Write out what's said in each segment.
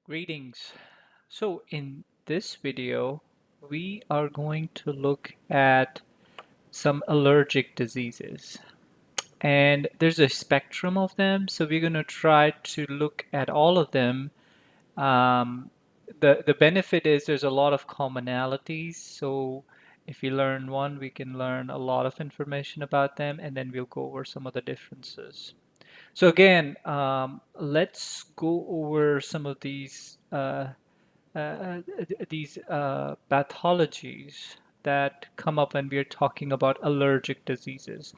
Greetings. So in this video, we are going to look at some allergic diseases. And there's a spectrum of them, so we're going to try to look at all of them. Um, the benefit is there's a lot of commonalities, so if we learn one, we can learn a lot of information about them, and then we'll go over some of the differences. So again, let's go over some of these pathologies that come up when we're talking about allergic diseases.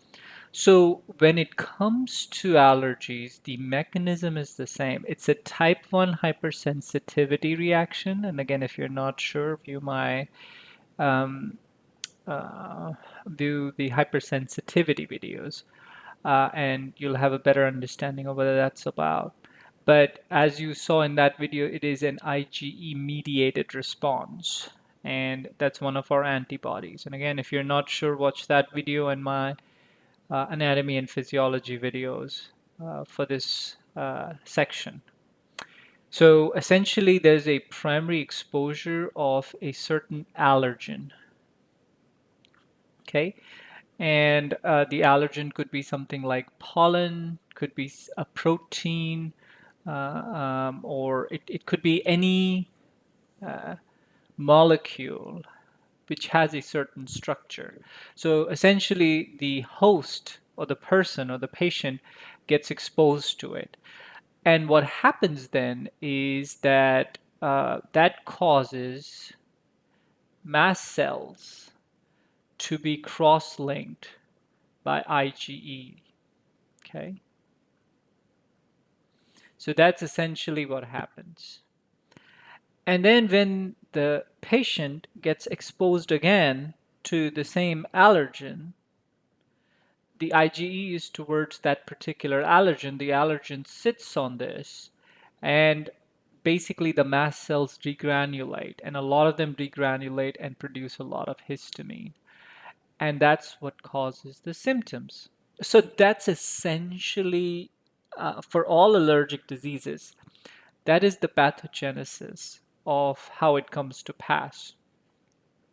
So when it comes to allergies, the mechanism is the same. It's a type 1 hypersensitivity reaction. And again, if you're not sure, um, uh, view the hypersensitivity videos and you'll have a better understanding of what that's about. But as you saw in that video, it is an IgE mediated response, and that's one of our antibodies. And again, if you're not sure, watch that video and my anatomy and physiology videos for this section. So essentially, there's a primary exposure of a certain allergen. Okay, and the allergen could be something like pollen, could be a protein, or it could be any uh, molecule which has a certain structure. So essentially, the host or the person or the patient gets exposed to it. And what happens then is that that causes mast cells to be cross-linked by IgE. Okay, so that's essentially what happens. And then when the patient gets exposed again to the same allergen, the IgE is towards that particular allergen. The allergen sits on this, and basically the mast cells degranulate, and a lot of them degranulate and produce a lot of histamine. And that's what causes the symptoms. So that's essentially for all allergic diseases. That is the pathogenesis of how it comes to pass.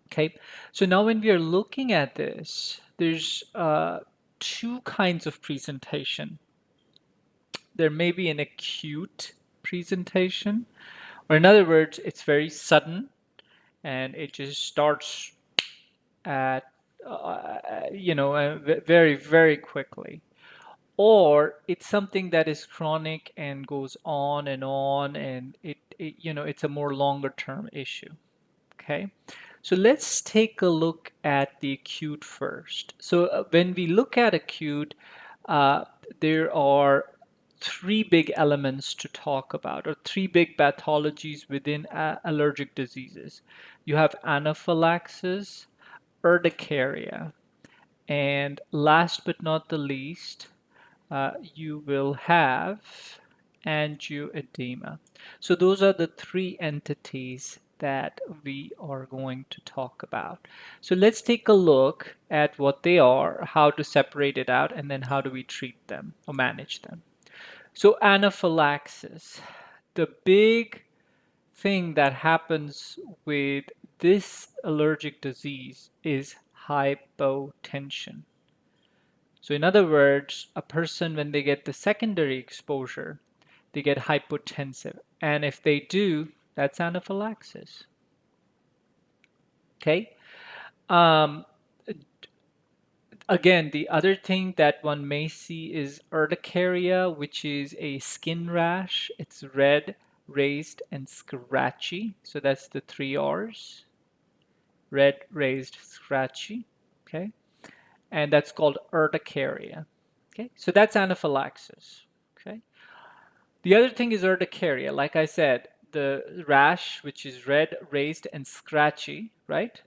Okay, so now when we are looking at this, there's two kinds of presentation. There may be an acute presentation, or in other words, it's very sudden and it just starts at, very, very quickly. Or it's something that is chronic and goes on and it's a more longer term issue. Okay, so let's take a look at the acute first. So when we look at acute, uh, there are three big elements to talk about, or three big pathologies within allergic diseases. You have anaphylaxis, urticaria, and last but not the least, you will have angioedema. So those are the three entities that we are going to talk about. So let's take a look at what they are, how to separate it out, and then how do we treat them or manage them. So anaphylaxis, the big thing that happens with this allergic disease is hypotension. So in other words, a person when they get the secondary exposure, they get hypotensive. And if they do, that's anaphylaxis. Okay. Um, Again, the other thing that one may see is urticaria, which is a skin rash. It's red, raised, and scratchy. So that's the three R's. Red, raised, scratchy. Okay. And that's called urticaria. Okay. So that's anaphylaxis. Okay. The other thing is urticaria. Like I said, the rash, which is red, raised, and scratchy, right?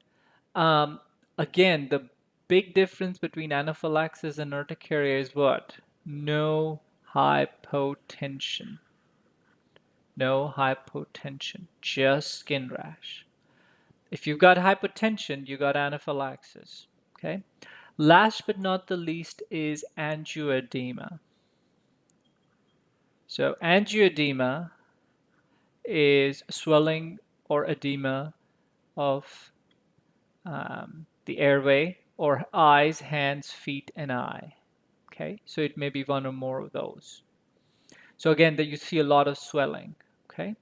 Um, Again, the big difference between anaphylaxis and urticaria is what? No hypotension. No hypotension, just skin rash. If you've got hypotension, you got anaphylaxis. Okay. Last but not the least is angioedema. So angioedema is swelling or edema of the airway or eyes, hands, feet, and eye. Okay, so it may be one or more of those. So again, that you see a lot of swelling. Okay,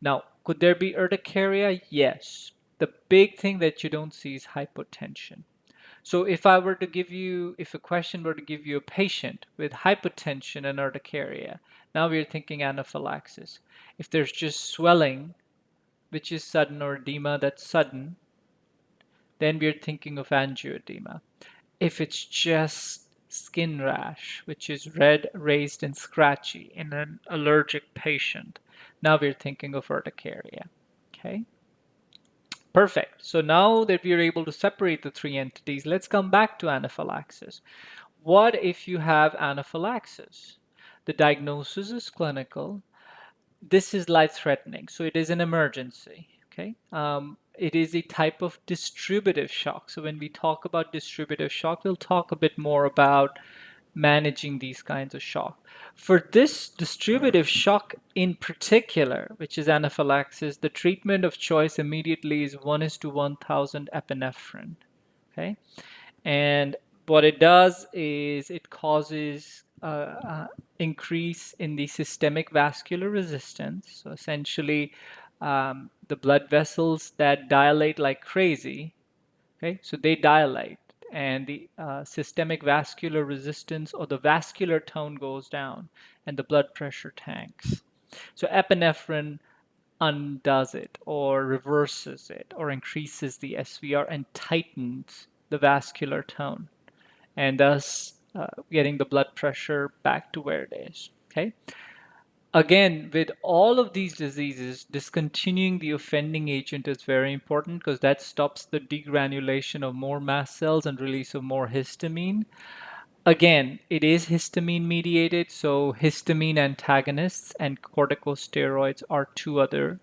now could there be urticaria? Yes. The big thing that you don't see is hypotension. So if I were to give you, if a question were to give you a patient with hypotension and urticaria, now we're thinking anaphylaxis. If there's just swelling, which is sudden, or edema that's sudden, then we're thinking of angioedema. If it's just skin rash, which is red, raised, and scratchy in an allergic patient, now we're thinking of urticaria. Okay, perfect. So now that we're able to separate the three entities, let's come back to anaphylaxis. What if you have anaphylaxis? The diagnosis is clinical. This is life-threatening, so it is an emergency. Okay, it is a type of distributive shock. So when we talk about distributive shock, we'll talk a bit more about managing these kinds of shock. For this distributive shock in particular, which is anaphylaxis, the treatment of choice immediately is 1:1,000 epinephrine. Okay, and what it does is it causes increase in the systemic vascular resistance. So essentially, the blood vessels that dilate like crazy, okay, so they dilate, and the systemic vascular resistance or the vascular tone goes down, and the blood pressure tanks. So epinephrine undoes it or reverses it or increases the SVR and tightens the vascular tone, and thus getting the blood pressure back to where it is. Okay. Again, with all of these diseases, discontinuing the offending agent is very important because that stops the degranulation of more mast cells and release of more histamine. Again, it is histamine mediated, so histamine antagonists and corticosteroids are two other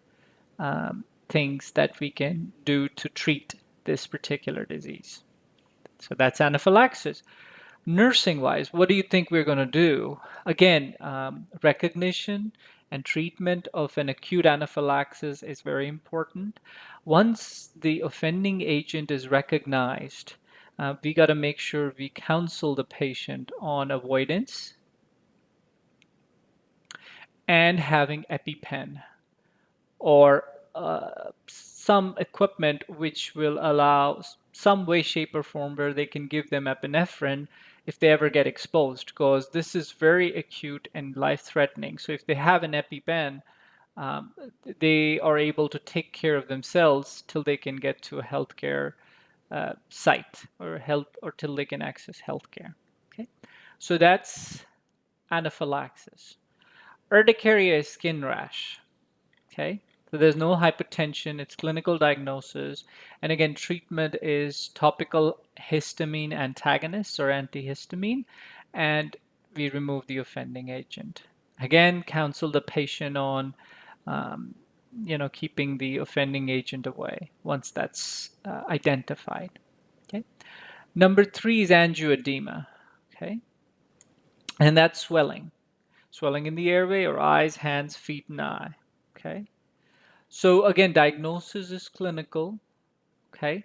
things that we can do to treat this particular disease. So that's anaphylaxis. Nursing wise, what do you think we're going to do? Again, recognition and treatment of an acute anaphylaxis is very important. Once the offending agent is recognized, we got to make sure we counsel the patient on avoidance and having EpiPen or some equipment which will allow some way, shape, or form where they can give them epinephrine if they ever get exposed, because this is very acute and life-threatening. So if they have an EpiPen, um, they are able to take care of themselves till they can get to a healthcare site or health, or till they can access healthcare. Okay, so that's anaphylaxis. Urticaria is skin rash. Okay, so there's no hypertension, it's clinical diagnosis. And again, treatment is topical histamine antagonists or antihistamine, and we remove the offending agent. Again, counsel the patient on, um, keeping the offending agent away once that's identified. Okay. Number three is angioedema. Okay, and that's swelling, swelling in the airway or eyes, hands, feet, and eye. Okay. So again, diagnosis is clinical. Okay.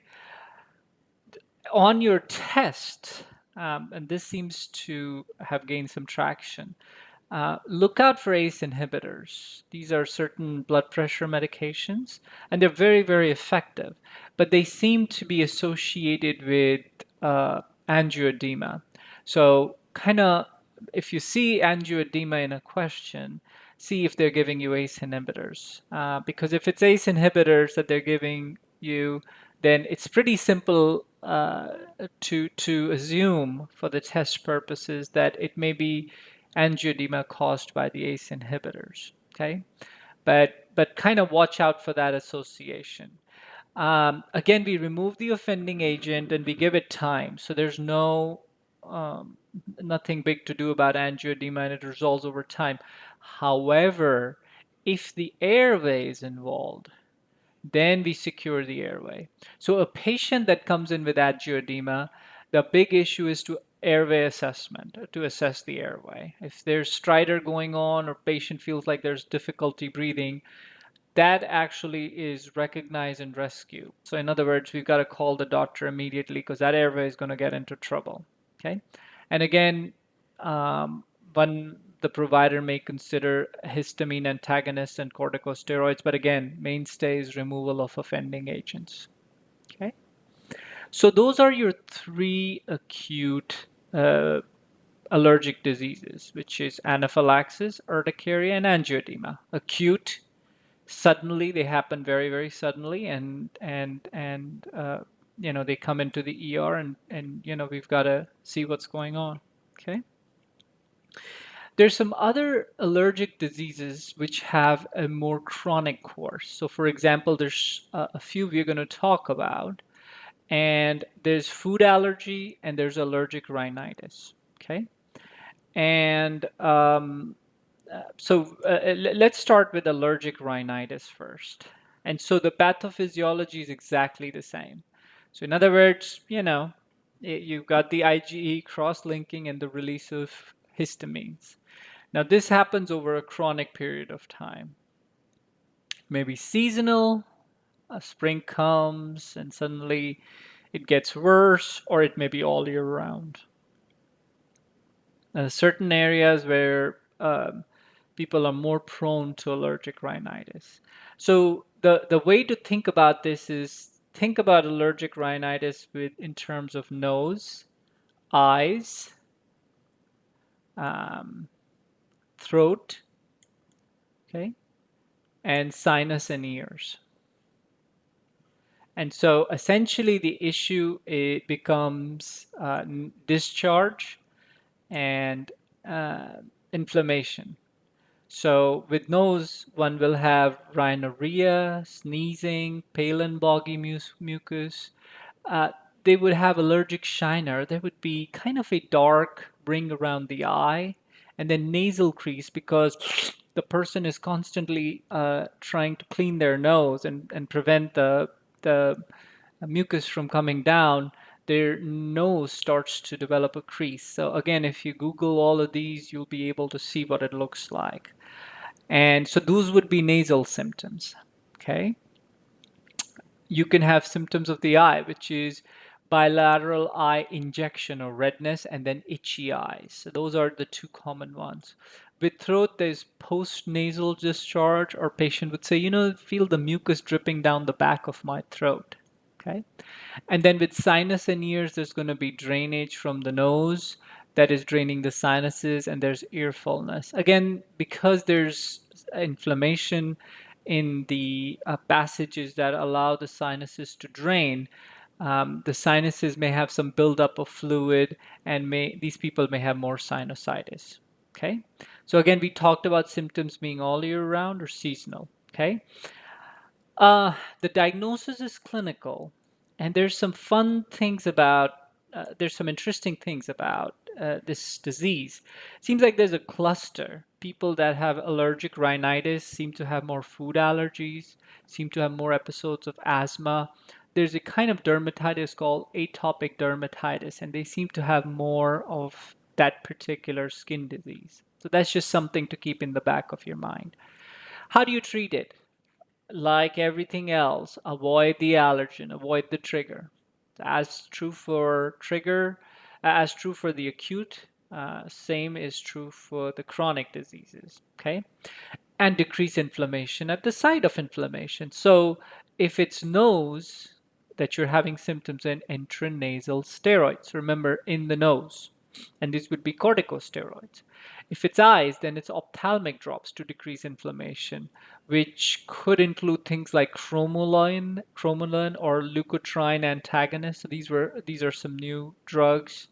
On your test, and this seems to have gained some traction, look out for ACE inhibitors. These are certain blood pressure medications, and they're very, very effective, but they seem to be associated with angioedema. So, kind of, if you see angioedema in a question, see if they're giving you ACE inhibitors. Because if it's ACE inhibitors that they're giving you, then it's pretty simple to assume for the test purposes that it may be angioedema caused by the ACE inhibitors. Okay, but kind of watch out for that association. Again, we remove the offending agent and we give it time. So there's um, nothing big to do about angioedema, and it resolves over time. However, if the airway is involved, then we secure the airway. So a patient that comes in with angioedema, the big issue is to airway assessment, to assess the airway. If there's stridor going on or patient feels like there's difficulty breathing, that actually is recognize and rescue. So in other words, we've got to call the doctor immediately because that airway is going to get into trouble. Okay. And again, um, one the provider may consider histamine antagonists and corticosteroids, but again, mainstay is removal of offending agents. Okay. So those are your three acute allergic diseases, which is anaphylaxis, urticaria, and angioedema. Acute, suddenly they happen very, very suddenly, and they come into the ER, and we've got to see what's going on. Okay. There's some other allergic diseases which have a more chronic course. So, for example, there's a few we're going to talk about, and there's food allergy and there's allergic rhinitis. Okay. And let's start with allergic rhinitis first. And so the pathophysiology is exactly the same. So in other words, you've got the IgE cross-linking and the release of histamines. Now this happens over a chronic period of time. Maybe seasonal, spring comes and suddenly it gets worse, or it may be all year round. Certain areas where people are more prone to allergic rhinitis. So the way to think about this is think about allergic rhinitis in terms of nose, eyes, um, throat, okay, and sinus and ears. And so essentially the issue it becomes discharge and uh, inflammation. So with nose, one will have rhinorrhea, sneezing, pale and boggy mucus. Uh, they would have allergic shiner. There would be kind of a dark ring around the eye, and then nasal crease because the person is constantly trying to clean their nose and prevent the mucus from coming down. Their nose starts to develop a crease. So again, if you Google all of these, you'll be able to see what it looks like. And so those would be nasal symptoms. Okay. You can have symptoms of the eye, which is bilateral eye injection or redness, and then itchy eyes. So those are the two common ones. With throat, there's post-nasal discharge, or patient would say, feel the mucus dripping down the back of my throat. Okay. And then with sinus and ears, there's going to be drainage from the nose that is draining the sinuses, and there's ear fullness. Again, because there's inflammation in the passages that allow the sinuses to drain, the sinuses may have some buildup of fluid, and these people may have more sinusitis. Okay. So again, we talked about symptoms being all year round or seasonal. Okay. Uh, the diagnosis is clinical, and there's some interesting things about this disease. Seems like there's a cluster. People that have allergic rhinitis seem to have more food allergies, seem to have more episodes of asthma. There's a kind of dermatitis called atopic dermatitis, and they seem to have more of that particular skin disease. So that's just something to keep in the back of your mind. How do you treat it? Like everything else, avoid the allergen, avoid the trigger. As true for as true for the acute, same is true for the chronic diseases. Okay, and decrease inflammation at the site of inflammation. So if it's nose that you're having symptoms in, intranasal steroids. Remember, in the nose, and these would be corticosteroids. If it's eyes, then it's ophthalmic drops to decrease inflammation, which could include things like cromolyn or leukotriene antagonists. So these are some new drugs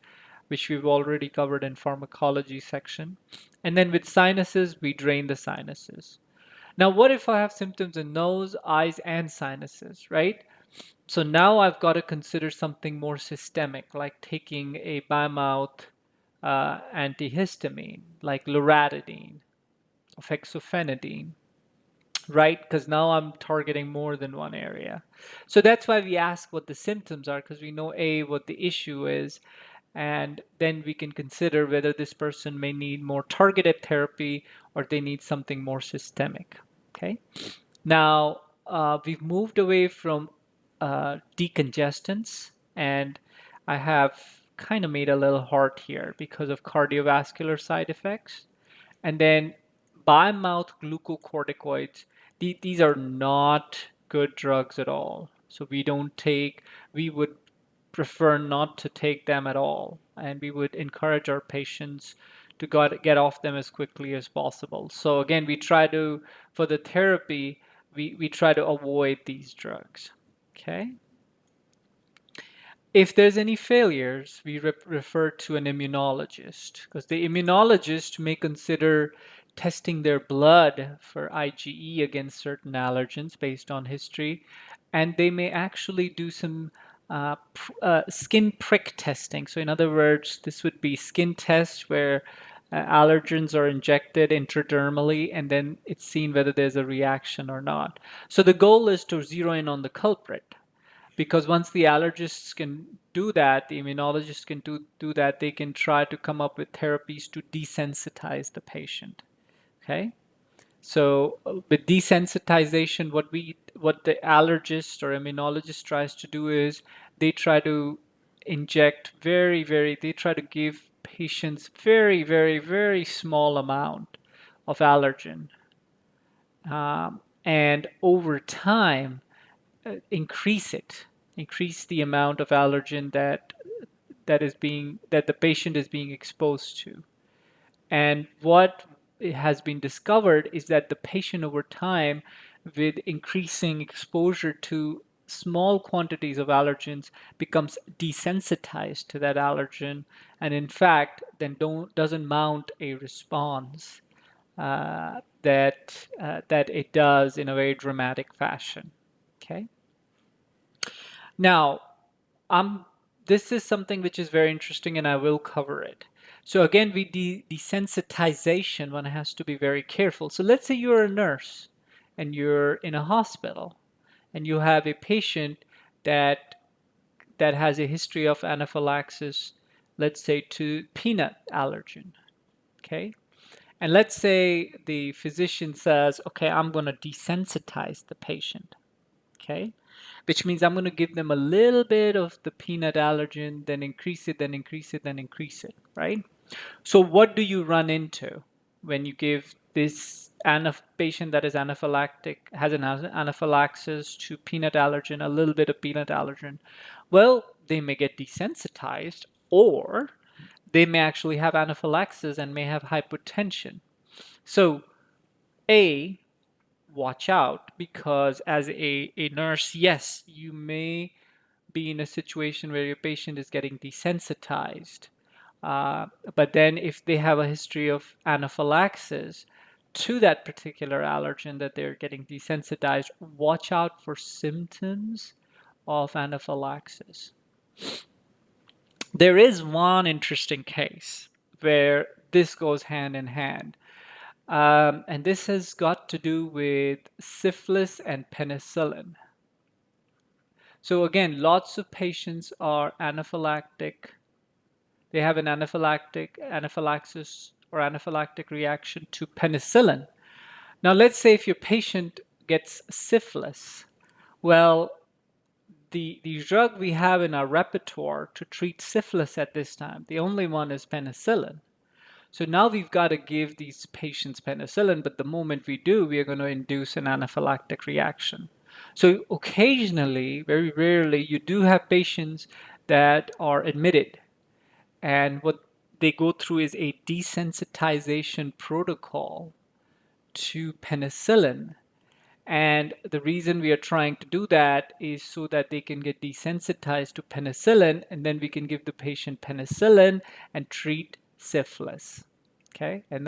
which we've already covered in pharmacology section. And then with sinuses, we drain the sinuses. Now, what if I have symptoms in nose, eyes, and sinuses, right? So now I've got to consider something more systemic, like taking a bimouth antihistamine, like loratadine, fexofenadine, right? Because now I'm targeting more than one area. So that's why we ask what the symptoms are, because we know A, what the issue is, and then we can consider whether this person may need more targeted therapy or they need something more systemic. Okay. Now, we've moved away from decongestants, and I have kind of made a little heart here because of cardiovascular side effects. And then by mouth glucocorticoids, these are not good drugs at all. So we would prefer not to take them at all. And we would encourage our patients to get off them as quickly as possible. So again, for the therapy, we try to avoid these drugs. Okay. If there's any failures, we refer to an immunologist because the immunologist may consider testing their blood for IgE against certain allergens based on history, and they may actually do some skin prick testing. So, in other words, this would be skin tests where allergens are injected intradermally and then it's seen whether there's a reaction or not. So, the goal is to zero in on the culprit because once the allergists can do that, the immunologists can do that, they can try to come up with therapies to desensitize the patient. Okay? So with desensitization, what the allergist or immunologist tries to do is they try to inject they try to give patients very small amount of allergen. And over time, increase it, increase the amount of allergen that the patient is being exposed to. And what has been discovered is that the patient over time, with increasing exposure to small quantities of allergens, becomes desensitized to that allergen, and in fact, then doesn't mount a response that it does in a very dramatic fashion. Okay. Now, um, this is something which is very interesting, and I will cover it. So again, desensitization, one has to be very careful. So let's say you're a nurse and you're in a hospital and you have a patient that that has a history of anaphylaxis, let's say to peanut allergen. Okay. And let's say the physician says, okay, I'm going to desensitize the patient. Okay, which means I'm going to give them a little bit of the peanut allergen, then increase it, then increase it, then increase it, right? So what do you run into when you give this patient that is anaphylactic, has an anaphylaxis to peanut allergen, a little bit of peanut allergen? Well, they may get desensitized, or they may actually have anaphylaxis and may have hypotension. So, A, watch out because as a nurse, yes, you may be in a situation where your patient is getting desensitized. But then if they have a history of anaphylaxis to that particular allergen that they're getting desensitized, watch out for symptoms of anaphylaxis. There is one interesting case where this goes hand in hand. And this has got to do with syphilis and penicillin. So again, lots of patients are anaphylactic. They have an anaphylaxis or anaphylactic reaction to penicillin. Now, let's say if your patient gets syphilis, well, the drug we have in our repertoire to treat syphilis at this time, the only one is penicillin. So now we've got to give these patients penicillin, but the moment we do, we are going to induce an anaphylactic reaction. So occasionally, very rarely, you do have patients that are admitted, and what they go through is a desensitization protocol to penicillin. And the reason we are trying to do that is so that they can get desensitized to penicillin, and then we can give the patient penicillin and treat syphilis. Okay, and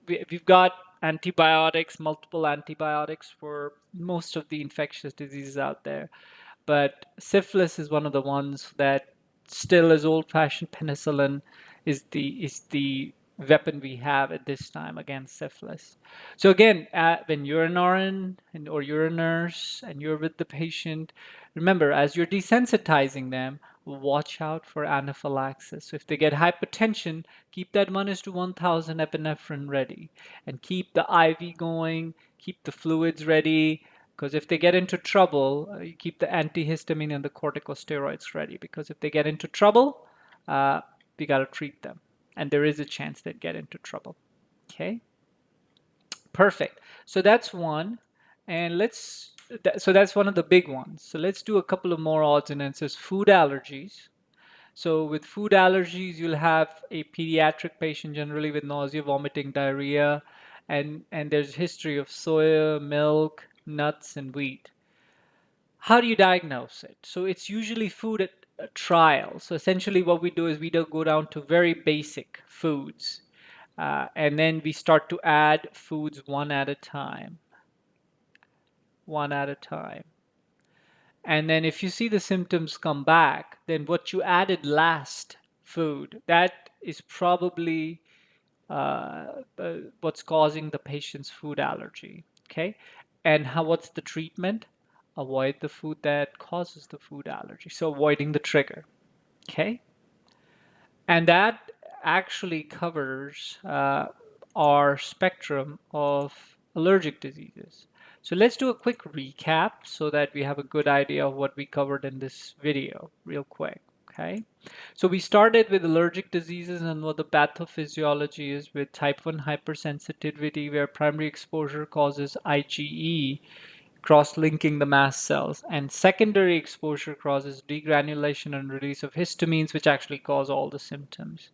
we've got antibiotics, multiple antibiotics for most of the infectious diseases out there, but syphilis is one of the ones that still is old-fashioned penicillin is the weapon we have at this time against syphilis. So again, when you're an RN or you're a nurse and you're with the patient, remember as you're desensitizing them, watch out for anaphylaxis. So if they get hypertension, keep that 1:1,000 epinephrine ready and keep the IV going, keep the fluids ready. Because if they get into trouble, you keep the antihistamine and the corticosteroids ready. Because if they get into trouble, uh, we got to treat them. And there is a chance they'd get into trouble. Okay, perfect. So that's one. And so that's one of the big ones. So let's do a couple of more odds and ends. Food allergies. So with food allergies, you'll have a pediatric patient generally with nausea, vomiting, diarrhea, and there's history of soya, milk, nuts, and wheat. How do you diagnose it? So it's usually food at a trial. So essentially what we do is we do go down to very basic foods, and then we start to add foods one at a time, one at a time. And then if you see the symptoms come back, then what you added last food, that is probably what's causing the patient's food allergy. Okay. And what's the treatment? Avoid the food that causes the food allergy. So avoiding the trigger. Okay. And that actually covers our spectrum of allergic diseases. So let's do a quick recap so that we have a good idea of what we covered in this video real quick. Okay. So we started with allergic diseases and what the pathophysiology is with type 1 hypersensitivity, where primary exposure causes IgE cross-linking the mast cells, and secondary exposure causes degranulation and release of histamines, which actually cause all the symptoms.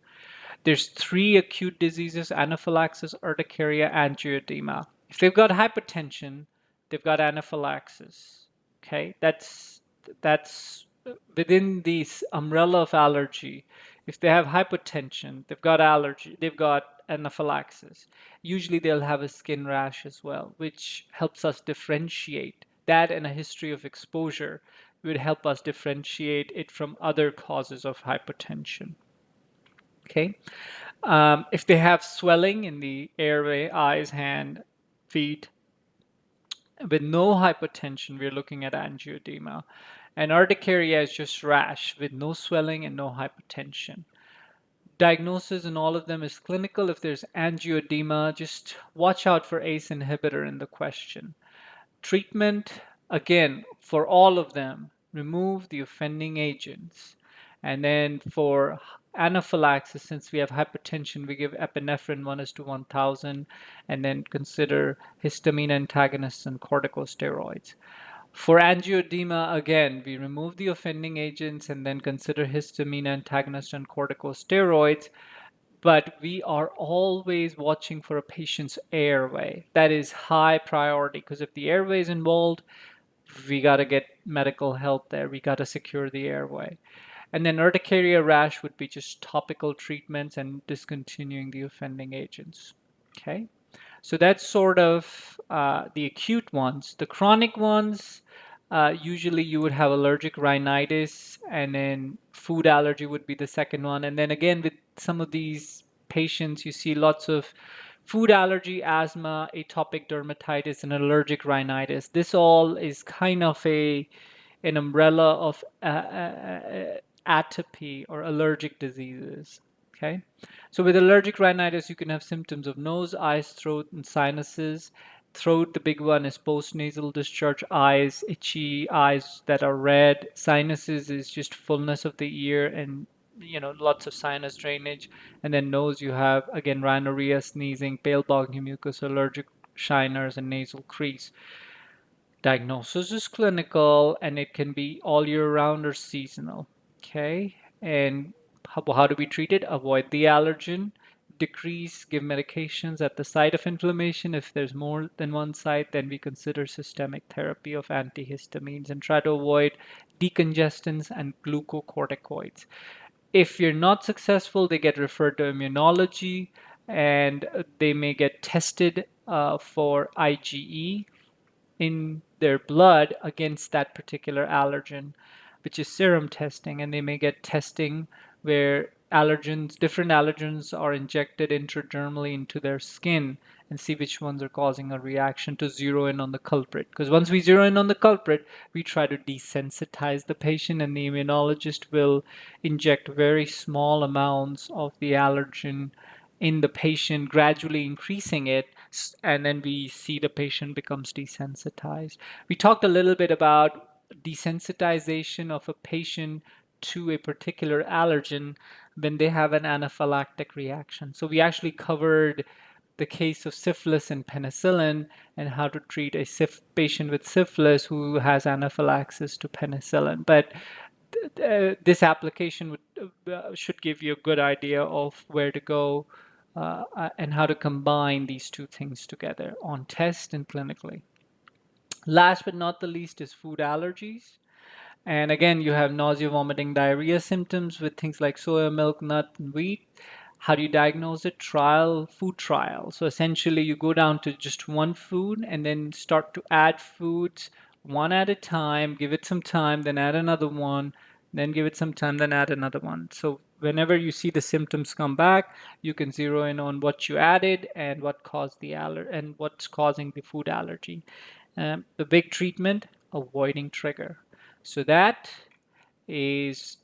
There's three acute diseases: anaphylaxis, urticaria, angioedema. If they've got hypertension, they've got anaphylaxis. Okay, that's within this umbrella of allergy. If they have hypertension, they've got allergy, they've got anaphylaxis. Usually they'll have a skin rash as well, which helps us differentiate that, and a history of exposure would help us differentiate it from other causes of hypertension. Okay. If they have swelling in the airway, eyes, hand, feet, with no hypertension, we're looking at angioedema. And urticaria is just rash with no swelling and no hypertension. Diagnosis in all of them is clinical. If there's angioedema, just watch out for ACE inhibitor in the question. Treatment, again, for all of them, remove the offending agents. And then for anaphylaxis, since we have hypertension, we give epinephrine 1:1,000, and then consider histamine antagonists and corticosteroids. For angioedema, again, we remove the offending agents and then consider histamine antagonists and corticosteroids. But we are always watching for a patient's airway. That is high priority, because if the airway is involved, we got to get medical help there. We got to secure the airway. And then urticaria rash would be just topical treatments and discontinuing the offending agents. Okay. So that's sort of the acute ones. The chronic ones, usually you would have allergic rhinitis, and then food allergy would be the second one. And then again, with some of these patients, you see lots of food allergy, asthma, atopic dermatitis, and allergic rhinitis. This all is kind of an umbrella of atopy or allergic diseases. Okay. So with allergic rhinitis, you can have symptoms of nose, eyes, throat, and sinuses. Throat, the big one, is postnasal discharge, eyes, itchy eyes that are red. Sinuses is just fullness of the ear and lots of sinus drainage. And then nose, you have again rhinorrhea, sneezing, pale boggy mucus, allergic shiners, and nasal crease. Diagnosis is clinical and it can be all year round or seasonal. Okay. And how do we treat it? Avoid the allergen, decrease, give medications at the site of inflammation. If there's more than one site, then we consider systemic therapy of antihistamines and try to avoid decongestants and glucocorticoids. If you're not successful, they get referred to immunology, and they may get tested for IgE in their blood against that particular allergen, which is serum testing, and they may get testing where different allergens are injected intradermally into their skin, and see which ones are causing a reaction to zero in on the culprit. Because once we zero in on the culprit, we try to desensitize the patient, and the immunologist will inject very small amounts of the allergen in the patient, gradually increasing it, and then we see the patient becomes desensitized. We talked a little bit about desensitization of a patient to a particular allergen when they have an anaphylactic reaction. So we actually covered the case of syphilis and penicillin and how to treat a patient with syphilis who has anaphylaxis to penicillin. But this application should give you a good idea of where to go and how to combine these two things together on test and clinically. Last but not the least is food allergies. And again, you have nausea, vomiting, diarrhea symptoms with things like soya milk, nut, and wheat. How do you diagnose it? Food trial. So essentially, you go down to just one food and then start to add foods one at a time, give it some time, then add another one, then give it some time, then add another one. So whenever you see the symptoms come back, you can zero in on what you added and what caused the and what's causing the food allergy. The big treatment, avoiding trigger. So that is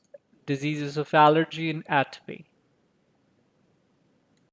diseases of allergy and atopy.